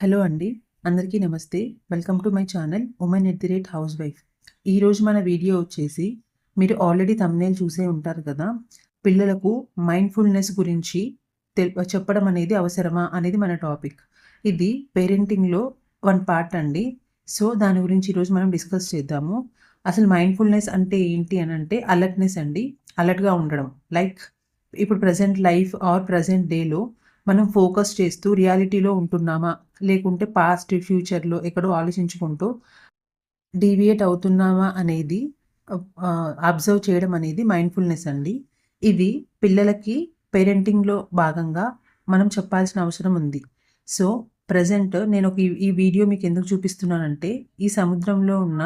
Hello అండి. అందరికీ నమస్తే. Welcome to my channel women at house wife. ఈరోజు మన వీడియో వచ్చేసి మీరు ఆల్రెడీ థంబ్‌నెయిల్ చూసే ఉంటారు కదా! పిల్లలకు మైండ్‌ఫుల్‌నెస్ గురించి చెప్పడం అనేది అవసరమా అనేది మన టాపిక్. ఇది పేరెంటింగ్‌లో వన్ పార్ట్ అండి. సో, దాని గురించి ఈరోజు మనం డిస్కస్ చేద్దాము. అసలు మైండ్‌ఫుల్‌నెస్ అంటే ఏంటి అనంటే అలర్ట్‌నెస్ అండి. అలర్ట్‌గా ఉండడం. లైక్ ఇప్పుడు ప్రెజెంట్ లైఫ్ ఆర్ ప్రెజెంట్ డేలో మనం ఫోకస్ చేస్తూ రియాలిటీలో ఉంటున్నామా? లేకుంటే పాస్ట్, ఫ్యూచర్‌లో ఎక్కడో ఆలోచించుకుంటూ డీవియేట్ అవుతున్నామా అనేది అబ్జర్వ్ చేయడం అనేది మైండ్‌ఫుల్‌నెస్ అండి. ఇది పిల్లలకి పేరెంటింగ్‌లో భాగంగా మనం చెప్పాల్సిన అవసరం ఉంది. సో, ప్రెజెంట్ నేను ఈ వీడియో మీకు ఎందుకు చూపిస్తున్నానంటే, ఈ సముద్రంలో ఉన్న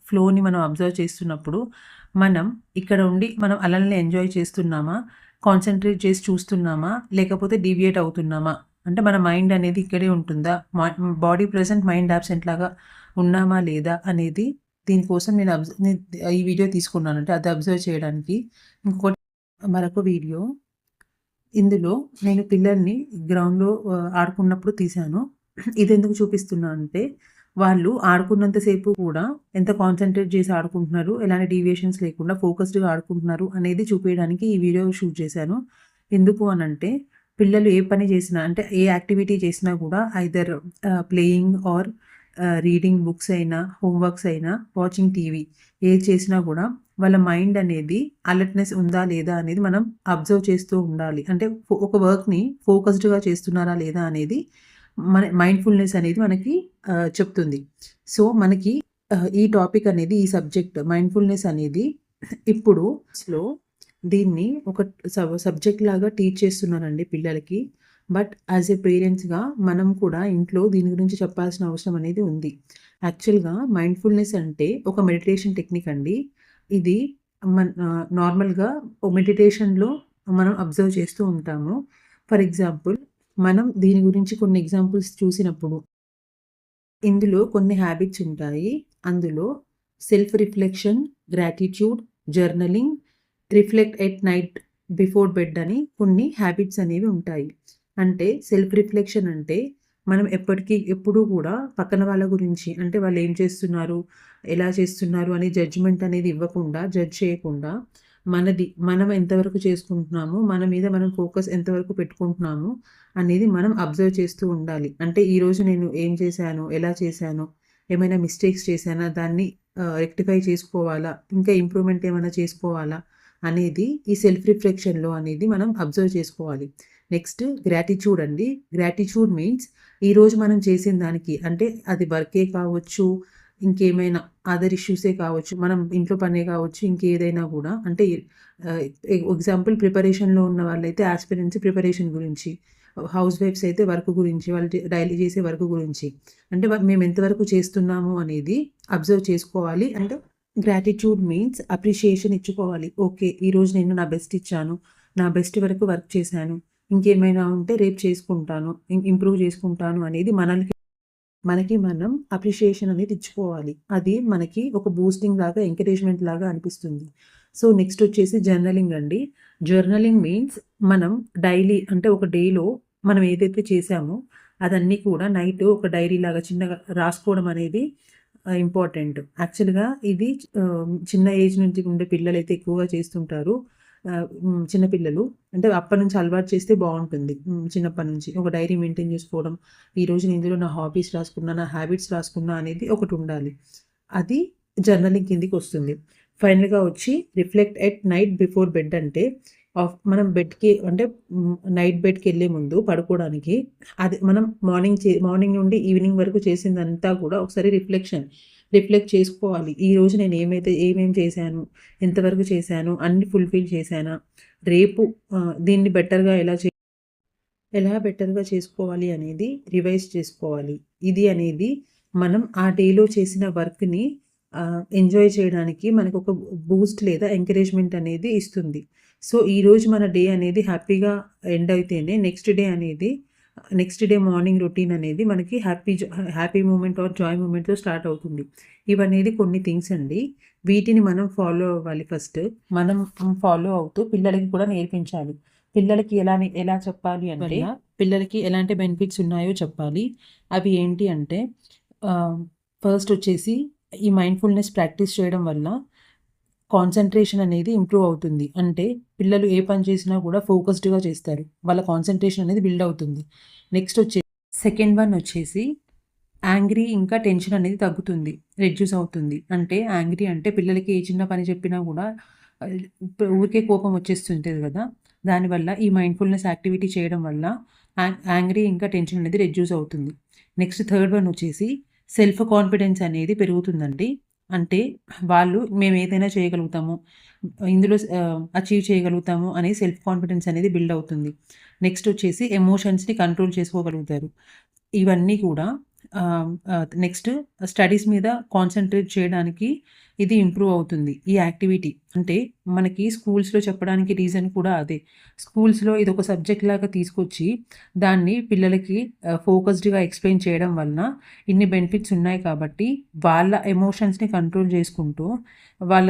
ఫ్లోని మనం అబ్జర్వ్ చేస్తున్నప్పుడు, మనం ఇక్కడ ఉండి మనం అలల్ని ఎంజాయ్ చేస్తున్నామా? కాన్సంట్రేట్ చేసి చూస్తున్నామా? లేకపోతే డీవియేట్ అవుతున్నామా? అంటే మన మైండ్ అనేది ఇక్కడే ఉంటుందా? బాడీ ప్రెజెంట్, మైండ్ అబ్సెంట్ లాగా ఉన్నామా లేదా అనేది దీనికోసం నేను ఈ వీడియో తీసుకున్నాను. అంటే అది అబ్జర్వ్ చేయడానికి. ఇంకొకటి మరొక వీడియో. ఇందులో నేను పిల్లల్ని గ్రౌండ్‌లో ఆడుకున్నప్పుడు తీశాను. ఇదెందుకు చూపిస్తున్నా అంటే, వాళ్ళు ఆడుకున్నంత సేపు కూడా ఎంత కాన్సంట్రేట్ చేసి ఆడుకుంటున్నారు, ఎలాంటి డీవియేషన్స్ లేకుండా ఫోకస్డ్‌గా ఆడుకుంటున్నారు అనేది చూపియడానికి ఈ వీడియో షూట్ చేశాను. ఎందుకు అనంటే, పిల్లలు ఏ పని చేసినా అంటే ఏ యాక్టివిటీ చేసినా కూడా either playing or reading books అయినా, హోమ్ వర్క్స్ అయినా, వాచింగ్ టీవీ ఏది చేసినా కూడా వాళ్ళ మైండ్ అనేది అలర్ట్‌నెస్ ఉందా లేదా అనేది మనం అబ్జర్వ్ చేస్తూ ఉండాలి. అంటే ఒక వర్క్‌ని ఫోకస్డ్‌గా చేస్తున్నారా లేదా అనేది మన మైండ్‌ఫుల్‌నెస్ అనేది మనకి చెప్తుంది. సో, మనకి ఈ టాపిక్ అనేది ఈ సబ్జెక్ట్ మైండ్‌ఫుల్‌నెస్ అనేది ఇప్పుడు స్లో దీన్ని ఒక సబ్జెక్ట్ లాగా టీచ్ చేస్తున్నారండి పిల్లలకి. బట్ యాస్ ఎ పేరెంట్స్‌గా మనం కూడా ఇంట్లో దీని గురించి చెప్పాల్సిన అవసరం అనేది ఉంది. యాక్చువల్‌గా మైండ్‌ఫుల్‌నెస్ అంటే ఒక మెడిటేషన్ టెక్నిక్ అండి. ఇది నార్మల్‌గా మెడిటేషన్‌లో మనం అబ్జర్వ్ చేస్తూ ఉంటాము. ఫర్ ఎగ్జాంపుల్ మనం దీని గురించి కొన్ని ఎగ్జాంపుల్స్ చూసినప్పుడు ఇందులో కొన్ని హ్యాబిట్స్ ఉంటాయి. అందులో self reflection, gratitude, journaling, reflect at night before bed అని కొన్ని హ్యాబిట్స్ అనేవి ఉంటాయి. అంటే సెల్ఫ్ రిఫ్లెక్షన్ అంటే మనం ఎప్పుడూ కూడా పక్కన వాళ్ళ గురించి అంటే వాళ్ళు ఏం చేస్తున్నారు, ఎలా చేస్తున్నారు అని జడ్జ్‌మెంట్ అనేది ఇవ్వకుండా, జడ్జ్ చేయకుండా మనం ఎంతవరకు చేసుకుంటున్నాము, మన మీద మనం ఫోకస్ ఎంతవరకు పెట్టుకుంటున్నాము అనేది మనం అబ్జర్వ్ చేస్తూ ఉండాలి. అంటే ఈరోజు నేను ఏం చేశాను, ఎలా చేశాను, ఏమైనా మిస్టేక్స్ చేశానా, దాన్ని రెక్టిఫై చేసుకోవాలా, ఇంకా ఇంప్రూవ్‌మెంట్ ఏమైనా చేసుకోవాలా అనేది ఈ సెల్ఫ్ రిఫ్లెక్షన్‌లో అనేది మనం అబ్జర్వ్ చేసుకోవాలి. నెక్స్ట్ గ్రాటిట్యూడ్ అండి. గ్రాటిట్యూడ్ మీన్స్ ఈరోజు మనం చేసిన దానికి అంటే అది వర్కే కావచ్చు, ఇంకేమైనా అదర్ ఇష్యూసే కావచ్చు, మనం ఇంట్లో పనే కావచ్చు, ఇంకేదైనా కూడా అంటే ఆహ్, ఎగ్జాంపుల్ ప్రిపరేషన్‌లో ఉన్న వాళ్ళైతే యాస్పిరెంట్స్ ప్రిపరేషన్ గురించి, హౌస్ వైఫ్స్ అయితే వర్క్ గురించి, వాళ్ళు డైలీ చేసే వర్క్ గురించి. అంటే మేము ఎంతవరకు చేస్తున్నాము అనేది అబ్జర్వ్ చేసుకోవాలి. అంటే గ్రాటిట్యూడ్ మీన్స్ అప్రిషియేషన్ ఇచ్చుకోవాలి. ఓకే. ఈరోజు నేను నా బెస్ట్ ఇచ్చాను. నా బెస్ట్ వరకు వర్క్ చేశాను. ఇంకేమైనా ఉంటే రేపు చేసుకుంటాను. ఇంప్రూవ్ చేసుకుంటాను అనేది మనకి మనం అప్రిషియేషన్ అనేది ఇచ్చుకోవాలి. అది మనకి ఒక బూస్టింగ్ లాగా, ఎంకరేజ్‌మెంట్ లాగా అనిపిస్తుంది. సో, నెక్స్ట్ వచ్చేసి జర్నలింగ్ అండి. జర్నలింగ్ మీన్స్ మనం డైలీ అంటే ఒక డేలో మనం ఏదైతే చేశామో అదన్నీ కూడా నైట్ ఒక డైరీ లాగా చిన్నగా రాసుకోవడం అనేది ఇంపార్టెంట్. యాక్చువల్‌గా ఇది చిన్న ఏజ్ నుంచి ఉండే పిల్లలైతే ఎక్కువగా చేస్తుంటారు. చిన్న పిల్లలు అంటే అప్పటినుంచి అలవాటు చేస్తే బావుంటుంది. చిన్నప్పటి నుంచి ఒక డైరీ మెయింటైన్ చేసుకోవడం. ఈరోజు నేను ఇందులో నా హాబీస్ రాసుకున్నా, నా హ్యాబిట్స్ రాసుకున్నా అనేది ఒకటుండాలి. అది జర్నలింగ్ కిందికొస్తుంది. ఫైనల్‌గా వచ్చి reflect at night before bed అంటే మనం బెడ్‌కి అంటే నైట్ బెడ్‌కెళ్ళే ముందు పడుకోవడానికి అది మనం మార్నింగ్ నుండి ఈవినింగ్ వరకు చేసిందంతా కూడా ఒకసారి రిఫ్లెక్ట్ చేసుకోవాలి. ఈరోజు నేను ఏమేం చేశాను, ఎంతవరకు చేశాను, అన్నీ ఫుల్‌ఫిల్ చేశానా, రేపు దీన్ని ఎలా బెటర్‌గా చేసుకోవాలి అనేది రివైజ్ చేసుకోవాలి. ఇది అనేది మనం ఆ డేలో చేసిన వర్క్‌ని ఎంజాయ్ చేయడానికి మనకొక బూస్ట్ లేదా ఎంకరేజ్‌మెంట్ అనేది ఇస్తుంది. సో, ఈరోజు మన డే అనేది హ్యాపీగా ఎండ్ అయితేనే నెక్స్ట్ డే మార్నింగ్ రొటీన్ అనేది మనకి హ్యాపీ మూమెంట్ ఆర్ జాయ్ మూమెంట్‌తో స్టార్ట్ అవుతుంది. ఇవనేది కొన్ని థింగ్స్ అండి. వీటిని మనం ఫాలో అవ్వాలి ఫస్ట్. మనం ఫాలో అవుతూ పిల్లలకి కూడా నేర్పించాలి. పిల్లలకి ఎలా చెప్పాలి అంటే పిల్లలకి ఎలాంటి బెనిఫిట్స్ ఉన్నాయో చెప్పాలి. అవి ఏంటి అంటే ఫస్ట్ వచ్చేసి ఈ మైండ్‌ఫుల్‌నెస్ ప్రాక్టీస్ చేయడం వల్ల కాన్సంట్రేషన్ అనేది ఇంప్రూవ్ అవుతుంది. అంటే పిల్లలు ఏ పని చేసినా కూడా ఫోకస్డ్‌గా చేస్తారు. వాళ్ళ కాన్సంట్రేషన్ అనేది బిల్డ్ అవుతుంది. నెక్స్ట్ సెకండ్ వన్ వచ్చేసి యాంగ్రీ ఇంకా టెన్షన్ అనేది తగ్గుతుంది. రెడ్యూస్ అవుతుంది. అంటే యాంగ్రీ అంటే పిల్లలకి ఏ చిన్న పని చెప్పినా కూడా ఊరికే కోపం వచ్చేస్తుంటది కదా! దానివల్ల ఈ మైండ్‌ఫుల్‌నెస్ యాక్టివిటీ చేయడం వల్ల యాంగ్రీ ఇంకా టెన్షన్ అనేది రెడ్యూస్ అవుతుంది. నెక్స్ట్ థర్డ్ వన్ వచ్చేసి సెల్ఫ్ కాన్ఫిడెన్స్ అనేది పెరుగుతుందండి. అంటే వాళ్ళు మేమేదైనా చేయగలుగుతాము. ఇందులో అచీవ్ చేయగలుగుతాము అనే సెల్ఫ్ కాన్ఫిడెన్స్ అనేది బిల్డ్ అవుతుంది. నెక్స్ట్ వచ్చేసి ఎమోషన్స్‌ని కంట్రోల్ చేసుకోగలుగుతారు. ఇవన్నీ కూడా నెక్స్ట్ స్టడీస్ మీద కాన్సంట్రేట్ చేయడానికి ఇది ఇంప్రూవ్ అవుతుంది. ఈ యాక్టివిటీ అంటే మనకి స్కూల్స్‌లో చెప్పడానికి రీజన్ కూడా అదే. స్కూల్స్‌లో ఇదొక సబ్జెక్ట్ లాగా తీసుకొచ్చి దాన్ని పిల్లలకి ఫోకస్డ్‌గా ఎక్స్‌ప్లెయిన్ చేయడం వలన ఇన్ని బెనిఫిట్స్ ఉన్నాయి కాబట్టి వాళ్ళ ఎమోషన్స్‌ని కంట్రోల్ చేసుకుంటూ వాళ్ళ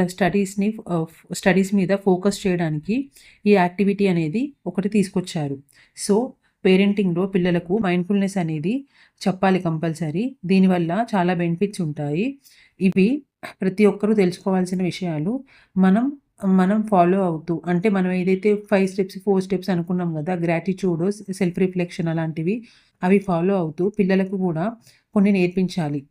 స్టడీస్ మీద ఫోకస్ చేయడానికి ఈ యాక్టివిటీ అనేది ఒకటి తీసుకొచ్చారు. సో, పేరెంటింగ్‌లో పిల్లలకు మైండ్‌ఫుల్‌నెస్ అనేది చెప్పాలి కంపల్సరీ. దీనివల్ల చాలా బెనిఫిట్స్ ఉంటాయి. ఇవి ప్రతి ఒక్కరూ తెలుసుకోవాల్సిన విషయాలు. మనం మనం ఫాలో అవుతూ అంటే మనం ఏదైతే 5 స్టెప్స్, 4 స్టెప్స్ అనుకున్నాం గదా! గ్రాటిట్యూడ్, సెల్ఫ్ రిఫ్లెక్షన్ అలాంటివి అవి ఫాలో అవుతూ పిల్లలకు కూడా కొన్ని నేర్పించాలి.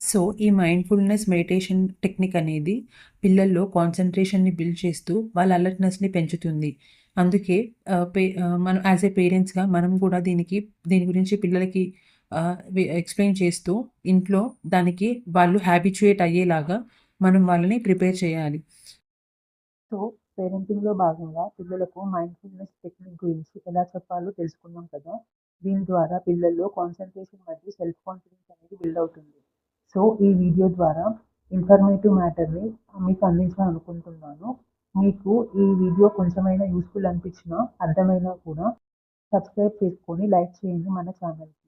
సో, ఈ మైండ్‌ఫుల్‌నెస్ మెడిటేషన్ టెక్నిక్ అనేది పిల్లల్లో కాన్సంట్రేషన్‌ని బిల్డ్ చేస్తూ వాళ్ళ అలర్ట్‌నెస్‌ని పెంచుతుంది. అందుకే మనం యాస్ ఎ పేరెంట్స్‌గా మనం కూడా దీని గురించి పిల్లలకి ఎక్స్‌ప్లెయిన్ చేస్తూ ఇంట్లో దానికి వాళ్ళు హ్యాబిచ్యుయేట్ అయ్యేలాగా మనం వాళ్ళని ప్రిపేర్ చేయాలి. సో, పేరెంటింగ్‌లో భాగంగా పిల్లలకు మైండ్‌ఫుల్‌నెస్ టెక్నిక్ గురించి ఎలా చెప్పాలో తెలుసుకున్నాం కదా! దీని ద్వారా పిల్లల్లో కాన్సంట్రేషన్ మరియు సెల్ఫ్ కాన్ఫిడెన్స్ అనేది బిల్డ్ అవుతుంది. సో, ఈ వీడియో ద్వారా ఇన్ఫర్మేటివ్ మ్యాటర్‌ని మీకు అందించాలనుకుంటున్నాను. మీకు ఈ వీడియో కొంచెమైనా యూజ్‌ఫుల్ అనిపించినా, అర్థమైనా కూడా సబ్స్క్రైబ్ చేసుకొని లైక్ చేయండి మన ఛానల్‌ని.